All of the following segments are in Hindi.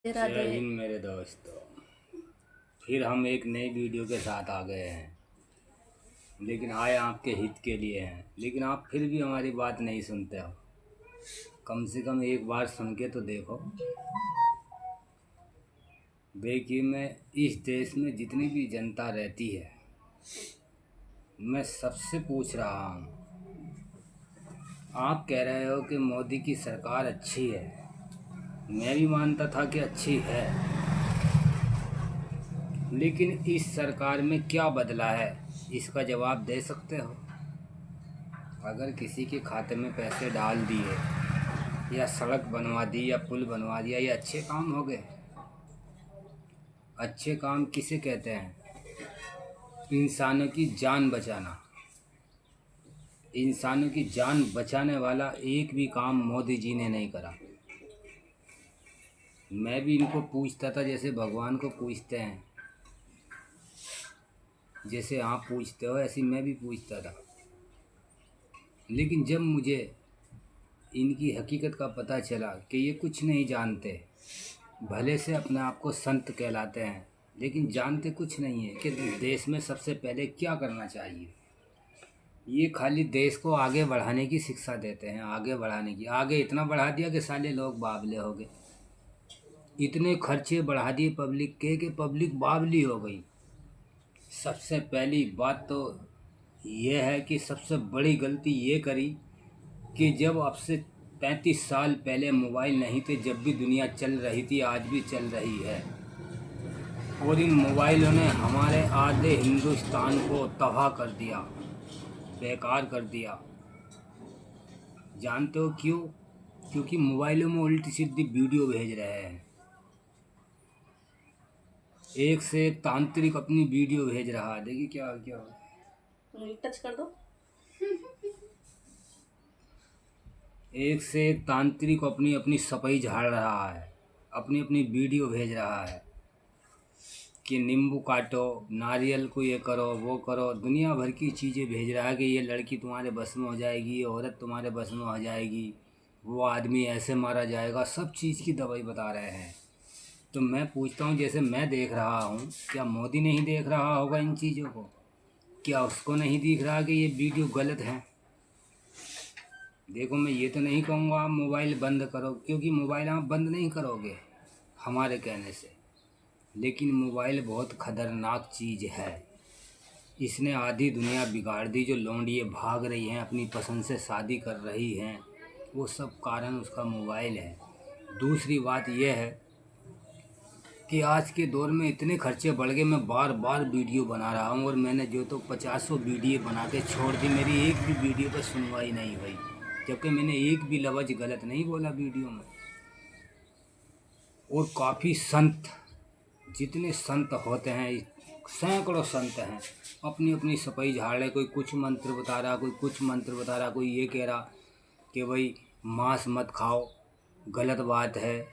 राधे। जय हिंद मेरे दोस्तों। फिर हम एक नई वीडियो के साथ आ गए हैं, लेकिन आए आपके हित के लिए हैं। लेकिन आप फिर भी हमारी बात नहीं सुनते हो। कम से कम एक बार सुन के तो देखो। देखिए, मैं इस देश में जितनी भी जनता रहती है, मैं सबसे पूछ रहा हूँ। आप कह रहे हो कि मोदी की सरकार अच्छी है। मैं भी मानता था कि अच्छी है, लेकिन इस सरकार में क्या बदला है, इसका जवाब दे सकते हो? अगर किसी के खाते में पैसे डाल दिए, या सड़क बनवा दी, या पुल बनवा दिया, ये अच्छे काम हो गए। अच्छे काम किसे कहते हैं? इंसानों की जान बचाना। इंसानों की जान बचाने वाला एक भी काम मोदी जी ने नहीं करा। मैं भी इनको पूछता था जैसे भगवान को पूछते हैं, जैसे आप पूछते हो ऐसे मैं भी पूछता था। लेकिन जब मुझे इनकी हकीकत का पता चला कि ये कुछ नहीं जानते, भले से अपने आप को संत कहलाते हैं, लेकिन जानते कुछ नहीं है कि देश में सबसे पहले क्या करना चाहिए। ये खाली देश को आगे बढ़ाने की शिक्षा देते हैं, आगे बढ़ाने की। आगे इतना बढ़ा दिया कि साले लोग बावले हो गए। इतने खर्चे बढ़ा दिए पब्लिक के कि पब्लिक बावली हो गई। सबसे पहली बात तो ये है कि सबसे बड़ी गलती ये करी कि जब अब से 35 साल पहले मोबाइल नहीं थे, जब भी दुनिया चल रही थी, आज भी चल रही है, और इन मोबाइलों ने हमारे आधे हिंदुस्तान को तबाह कर दिया, बेकार कर दिया। जानते हो क्यों? क्योंकि मोबाइलों में उल्टी सीधी वीडियो भेज रहे हैं। एक से एक तांत्रिक अपनी वीडियो भेज रहा है। देखिए क्या क्या टच कर दो। एक से एक तांत्रिक अपनी अपनी सफाई झाड़ रहा है, अपनी अपनी वीडियो भेज रहा है कि नींबू काटो, नारियल को ये करो, वो करो। दुनिया भर की चीज़ें भेज रहा है कि ये लड़की तुम्हारे बस में हो जाएगी, ये औरत तुम्हारे बस में हो जाएगी, वो आदमी ऐसे मारा जाएगा। सब चीज़ की दवाई बता रहे हैं। तो मैं पूछता हूँ, जैसे मैं देख रहा हूँ, क्या मोदी नहीं देख रहा होगा इन चीज़ों को? क्या उसको नहीं दिख रहा कि ये वीडियो गलत है? देखो, मैं ये तो नहीं कहूँगा आप मोबाइल बंद करो, क्योंकि मोबाइल आप बंद नहीं करोगे हमारे कहने से। लेकिन मोबाइल बहुत ख़तरनाक चीज़ है। इसने आधी दुनिया बिगाड़ दी। जो लौंडिये भाग रही हैं, अपनी पसंद से शादी कर रही हैं, वो सब कारण उसका मोबाइल है। दूसरी बात यह है कि आज के दौर में इतने खर्चे बढ़ गए। मैं बार बार वीडियो बना रहा हूँ, और मैंने जो तो 50 वीडियो बना के छोड़ दी, मेरी एक भी वीडियो पर सुनवाई नहीं हुई, जबकि मैंने एक भी लफ्ज़ गलत नहीं बोला वीडियो में। और काफ़ी संत, जितने संत होते हैं, सैकड़ों संत हैं, अपनी अपनी सफाई झाड़ रहे। कोई कुछ मंत्र बता रहा, कोई कुछ मंत्र बता रहा, कोई ये कह रहा कि भाई मांस मत खाओ, गलत बात है,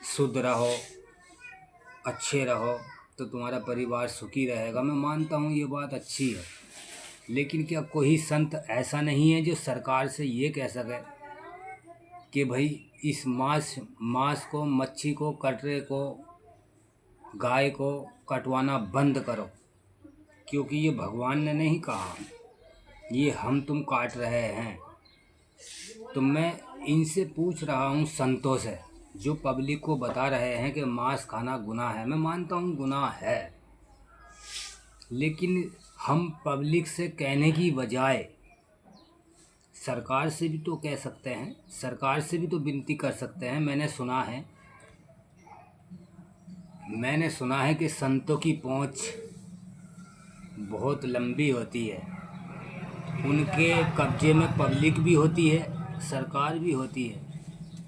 शुद्ध रहो, अच्छे रहो, तो तुम्हारा परिवार सुखी रहेगा। मैं मानता हूँ ये बात अच्छी है, लेकिन क्या कोई संत ऐसा नहीं है जो सरकार से ये कह सके कि भाई इस मांस को, मच्छी को, कटरे को, गाय को कटवाना बंद करो? क्योंकि ये भगवान ने नहीं कहा, ये हम तुम काट रहे हैं। तो मैं इनसे पूछ रहा हूँ, संतों से, जो पब्लिक को बता रहे हैं कि मांस खाना गुनाह है। मैं मानता हूँ गुनाह है, लेकिन हम पब्लिक से कहने की बजाय सरकार से भी तो कह सकते हैं, सरकार से भी तो विनती कर सकते हैं। मैंने सुना है कि संतों की पहुंच बहुत लंबी होती है। उनके कब्जे में पब्लिक भी होती है, सरकार भी होती है।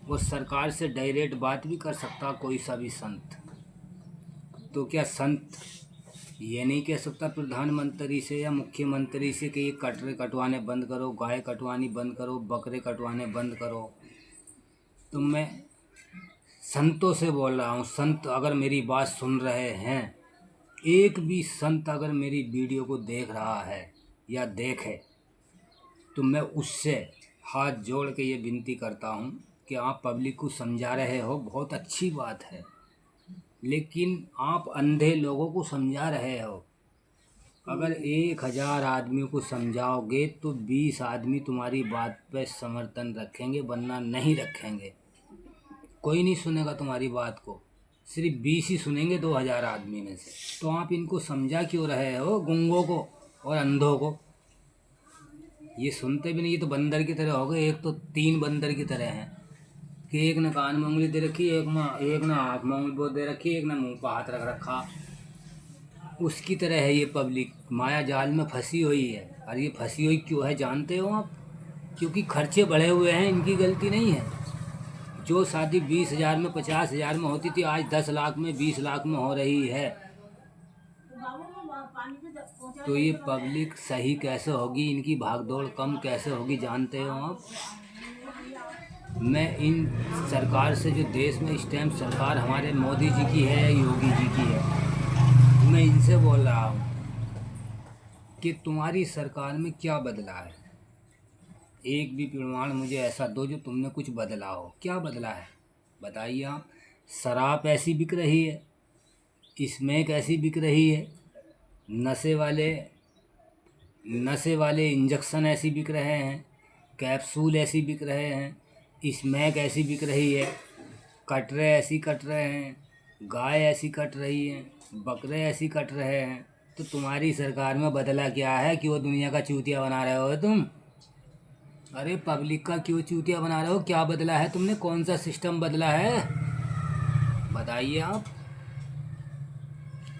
वो सरकार से डायरेक्ट बात भी कर सकता कोई सा भी संत। तो क्या संत ये नहीं कह सकता प्रधानमंत्री से या मुख्यमंत्री से कि ये कटरे कटवाने बंद करो, गाय कटवानी बंद करो, बकरे कटवाने बंद करो? तो मैं संतों से बोल रहा हूँ, संत अगर मेरी बात सुन रहे हैं, एक भी संत अगर मेरी वीडियो को देख रहा है या देखे, तो मैं उससे हाथ जोड़ के ये विनती करता हूँ कि आप पब्लिक को समझा रहे हो, बहुत अच्छी बात है, लेकिन आप अंधे लोगों को समझा रहे हो। अगर 1000 आदमियों को समझाओगे तो 20 आदमी तुम्हारी बात पे समर्थन रखेंगे, वरना नहीं रखेंगे। कोई नहीं सुनेगा तुम्हारी बात को, सिर्फ 20 ही सुनेंगे 2000 आदमी में से। तो आप इनको समझा क्यों रहे हो, गूंगों को और अंधों को? ये सुनते भी नहीं, ये तो बंदर की तरह हो गए। एक तो 3 बंदर की तरह हैं कि एक ने कान में उंगली दे रखी, एक ने आँख में उंगली दे रखी, एक ने मुंह पर हाथ रख रखा। उसकी तरह है ये पब्लिक, माया जाल में फंसी हुई है। और ये फंसी हुई क्यों है जानते हो आप? क्योंकि खर्चे बढ़े हुए हैं, इनकी गलती नहीं है। जो शादी 20,000 में 50,000 में होती थी, आज 10 लाख में 20 लाख में हो रही है। तो ये पब्लिक सही कैसे होगी, इनकी भागदौड़ कम कैसे होगी जानते हो आप? मैं इन सरकार से, जो देश में इस टाइम सरकार हमारे मोदी जी की है, योगी जी की है, मैं इनसे बोल रहा हूँ कि तुम्हारी सरकार में क्या बदला है? एक भी प्रमाण मुझे ऐसा दो जो तुमने कुछ बदला हो। क्या बदला है बताइए आप? शराब ऐसी बिक रही है, स्मैक ऐसी बिक रही है, नशे वाले इंजेक्शन ऐसी बिक रहे हैं, कैप्सूल ऐसी बिक रहे हैं, स्मैक ऐसी बिक रही है, कटरे ऐसी कट रहे हैं, गाय ऐसी कट रही हैं, बकरे ऐसी कट रहे हैं। तो तुम्हारी सरकार में बदला क्या है कि वो दुनिया का चूतिया बना रहे हो तुम? अरे पब्लिक का क्यों चूतिया बना रहे हो? क्या बदला है तुमने? कौन सा सिस्टम बदला है बताइए आप?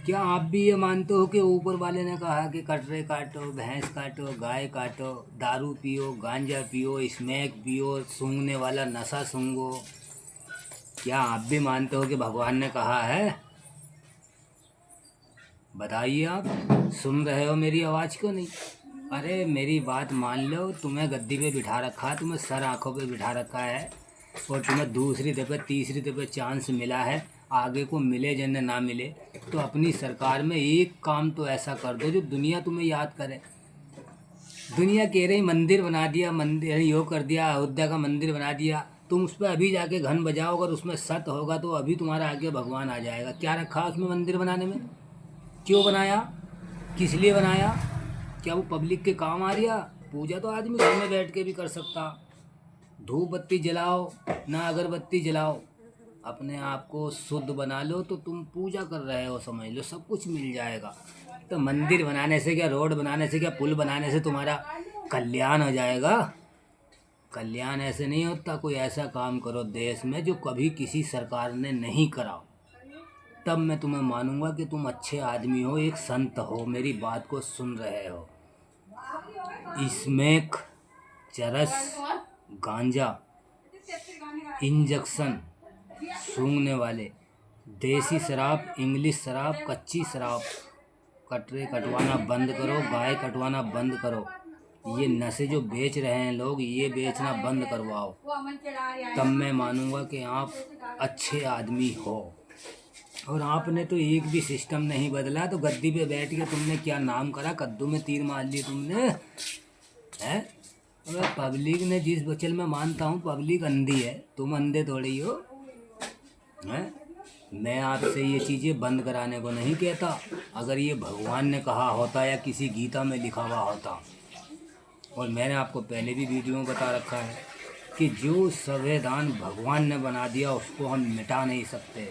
क्या आप भी ये मानते हो कि ऊपर वाले ने कहा कि कटरे काटो, भैंस काटो, गाय काटो, दारू पियो, गांजा पियो, स्मैक पियो, सूंघने वाला नशा सूंघो? क्या आप भी मानते हो कि भगवान ने कहा है? बताइए आप। सुन रहे हो मेरी आवाज़ क्यों नहीं? अरे मेरी बात मान लो, तुम्हें गद्दी पे बिठा रखा, तुम्हें सर आँखों पे बिठा रखा है, और तुम्हें दूसरी दफ़े तीसरी दफ़े चांस मिला है, आगे को मिले जन ना मिले। तो अपनी सरकार में एक काम तो ऐसा कर दो जो दुनिया तुम्हें याद करे। दुनिया कह रही मंदिर बना दिया, मंदिर यो कर दिया, अयोध्या का मंदिर बना दिया, तुम उस पर अभी जाके घन बजाओ, अगर उसमें सत होगा तो अभी तुम्हारा आगे भगवान आ जाएगा। क्या रखा उसमें मंदिर बनाने में? क्यों बनाया? किस लिए बनाया? क्या वो पब्लिक के काम आ रहा? पूजा तो आदमी घर में बैठ के भी कर सकता। धूप बत्ती जलाओ ना अगरबत्ती जलाओ, अपने आप को शुद्ध बना लो तो तुम पूजा कर रहे हो, समझ लो सब कुछ मिल जाएगा। तो मंदिर बनाने से क्या, रोड बनाने से क्या, पुल बनाने से तुम्हारा कल्याण हो जाएगा? कल्याण ऐसे नहीं होता। कोई ऐसा काम करो देश में जो कभी किसी सरकार ने नहीं करा, तब मैं तुम्हें मानूंगा कि तुम अच्छे आदमी हो, एक संत हो, मेरी बात को सुन रहे हो। स्मैक, चरस, गांजा, इंजेक्शन, सूंघने वाले, देसी शराब, इंग्लिश शराब, कच्ची शराब, कटरे कटवाना बंद करो, गाय कटवाना बंद करो। ये नशे जो बेच रहे हैं लोग, ये बेचना बंद करवाओ, तब मैं मानूंगा कि आप अच्छे आदमी हो। और आपने तो एक भी सिस्टम नहीं बदला, तो गद्दी पे बैठ के तुमने क्या नाम करा, कद्दू में तीर मार ली तुमने, है? अगर पब्लिक ने, जिस बचल में मानता हूँ पब्लिक अंधी है, तुम अंधे थोड़ी हो, हैं? मैं आपसे ये चीज़ें बंद कराने को नहीं कहता। अगर ये भगवान ने कहा होता या किसी गीता में लिखा हुआ होता, और मैंने आपको पहले भी वीडियो में बता रखा है कि जो संविधान भगवान ने बना दिया उसको हम मिटा नहीं सकते,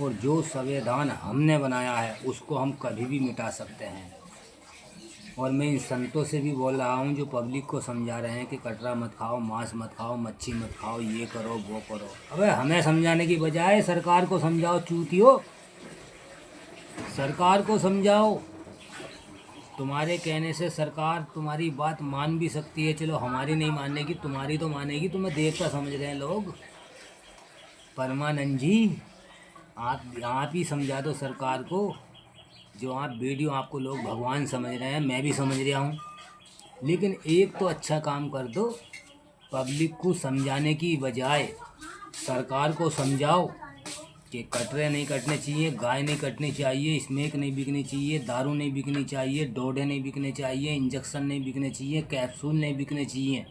और जो संविधान हमने बनाया है उसको हम कभी भी मिटा सकते हैं। और मैं इन संतों से भी बोल रहा हूँ जो पब्लिक को समझा रहे हैं कि कटरा मत खाओ, मांस मत खाओ, मच्छी मत खाओ, ये करो वो करो। अबे हमें समझाने की बजाय सरकार को समझाओ, चूतियो, सरकार को समझाओ। तुम्हारे कहने से सरकार तुम्हारी बात मान भी सकती है, चलो हमारी नहीं मानेगी, तुम्हारी तो मानेगी। तुम्हें देवता समझ रहे हैं लोग। परमानंद जी, आप ही समझा दो सरकार को। जो आप वीडियो, आपको लोग भगवान समझ रहे हैं, मैं भी समझ रहा हूँ, लेकिन एक तो अच्छा काम कर दो, पब्लिक को समझाने की बजाय सरकार को समझाओ कि कटरे नहीं कटने चाहिए, गाय नहीं कटनी चाहिए, स्मैक नहीं बिकनी चाहिए, दारू नहीं बिकनी चाहिए, डोडे नहीं बिकने चाहिए, इंजेक्शन नहीं बिकने चाहिए, कैप्सूल नहीं बिकने चाहिए।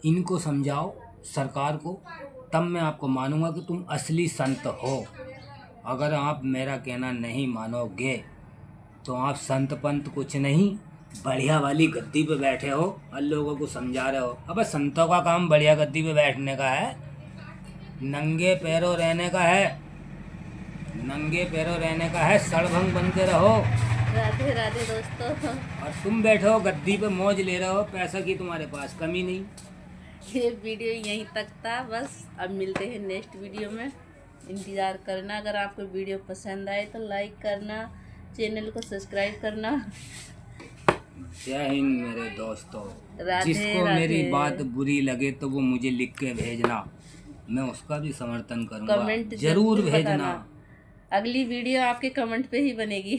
इनको समझाओ सरकार को, तब मैं आपको मानूंगा कि तुम असली संत हो। अगर आप मेरा कहना नहीं मानोगे तो आप संत पंत कुछ नहीं, बढ़िया वाली गद्दी पे बैठे हो और लोगों को समझा रहे हो। अबे संतों का काम बढ़िया गद्दी पे बैठने का है, नंगे पैरों रहने का है, नंगे पैरों रहने का है, सड़भंग बन के रहो। राधे राधे दोस्तों। और तुम बैठे हो गद्दी पे मौज ले रहे हो, पैसा की तुम्हारे पास कमी नहीं। ये वीडियो यहीं तक था बस, अब मिलते हैं नेक्स्ट वीडियो में, इंतज़ार करना। अगर आपको वीडियो पसंद आए तो लाइक करना, चैनल को सब्सक्राइब करना। जय हिंद मेरे दोस्तों। राधे जिसको राधे। मेरी बात बुरी लगे तो वो मुझे लिख के भेजना, मैं उसका भी समर्थन करूंगा। कमेंट जरूर भेजना। बताना। अगली वीडियो आपके कमेंट पे ही बनेगी।